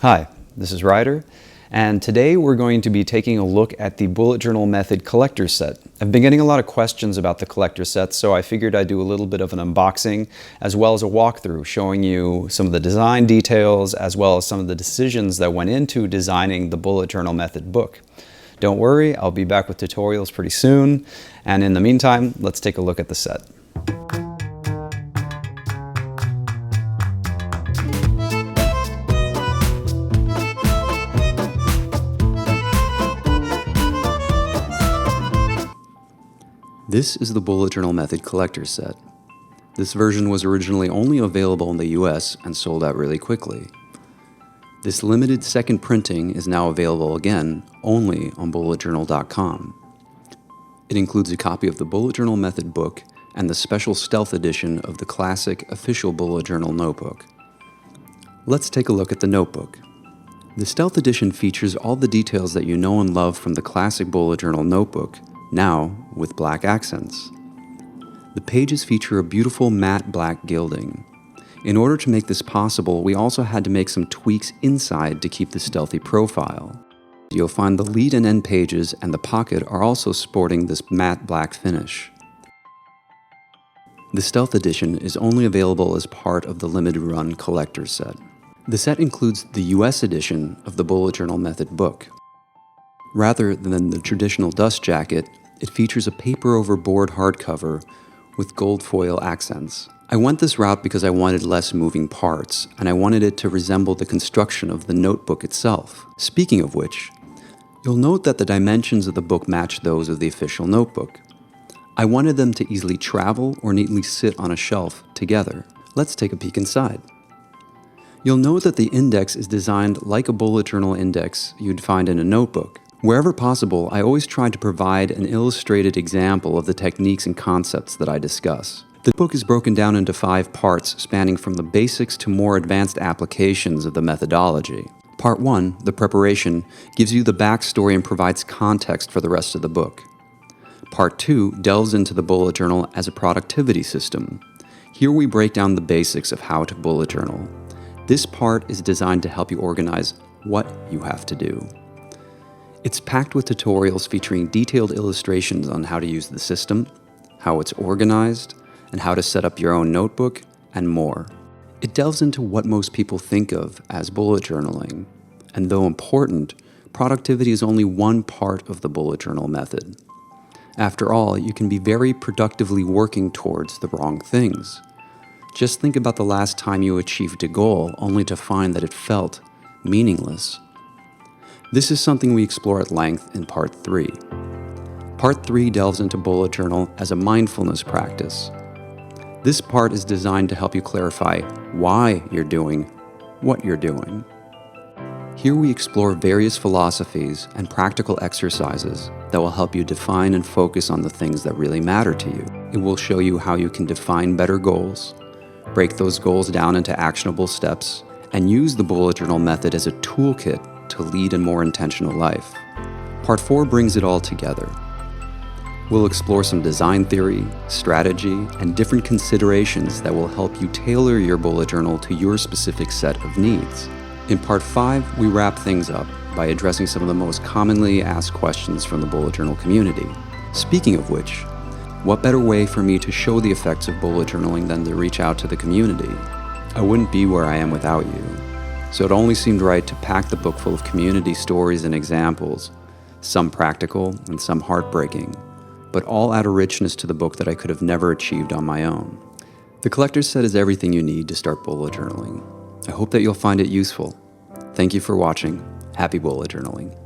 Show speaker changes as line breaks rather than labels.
Hi, this is Ryder, and today we're going to be taking a look at the Bullet Journal Method collector set. I've been getting a lot of questions about the collector set, so I figured I'd do a little bit of an unboxing as well as a walkthrough showing you some of the design details as well as some of the decisions that went into designing the Bullet Journal Method book. Don't worry, I'll be back with tutorials pretty soon, and in the meantime, let's take a look at the set. This is the Bullet Journal Method collector set. This version was originally only available in the US and sold out really quickly. This limited second printing is now available again only on bulletjournal.com. It includes a copy of the Bullet Journal Method book and the special stealth edition of the classic official Bullet Journal notebook. Let's take a look at the notebook. The stealth edition features all the details that you know and love from the classic Bullet Journal notebook, now with black accents. The pages feature a beautiful matte black gilding. In order to make this possible, we also had to make some tweaks inside to keep the stealthy profile. You'll find the lead and end pages and the pocket are also sporting this matte black finish. The stealth edition is only available as part of the limited run collector set. The set includes the US edition of the Bullet Journal Method book. Rather than the traditional dust jacket, it features a paper over board hardcover with gold foil accents. I went this route because I wanted less moving parts, and I wanted it to resemble the construction of the notebook itself. Speaking of which, you'll note that the dimensions of the book match those of the official notebook. I wanted them to easily travel or neatly sit on a shelf together. Let's take a peek inside. You'll note that the index is designed like a bullet journal index you'd find in a notebook. Wherever possible, I always try to provide an illustrated example of the techniques and concepts that I discuss. The book is broken down into 5 parts spanning from the basics to more advanced applications of the methodology. Part 1, the preparation, gives you the backstory and provides context for the rest of the book. Part 2 delves into the bullet journal as a productivity system. Here we break down the basics of how to bullet journal. This part is designed to help you organize what you have to do. It's packed with tutorials featuring detailed illustrations on how to use the system, how it's organized, and how to set up your own notebook, and more. It delves into what most people think of as bullet journaling, and though important, productivity is only one part of the bullet journal method. After all, you can be very productively working towards the wrong things. Just think about the last time you achieved a goal only to find that it felt meaningless. This is something we explore at length in Part 3. Part 3 delves into bullet journal as a mindfulness practice. This part is designed to help you clarify why you're doing what you're doing. Here we explore various philosophies and practical exercises that will help you define and focus on the things that really matter to you. It will show you how you can define better goals, break those goals down into actionable steps, and use the bullet journal method as a toolkit to lead a more intentional life. Part 4 brings it all together. We'll explore some design theory, strategy, and different considerations that will help you tailor your bullet journal to your specific set of needs. In Part 5, we wrap things up by addressing some of the most commonly asked questions from the bullet journal community. Speaking of which, what better way for me to show the effects of bullet journaling than to reach out to the community? I wouldn't be where I am without you. So it only seemed right to pack the book full of community stories and examples, some practical and some heartbreaking, but all add a richness to the book that I could have never achieved on my own. The collector's set is everything you need to start bullet journaling. I hope that you'll find it useful. Thank you for watching. Happy bullet journaling.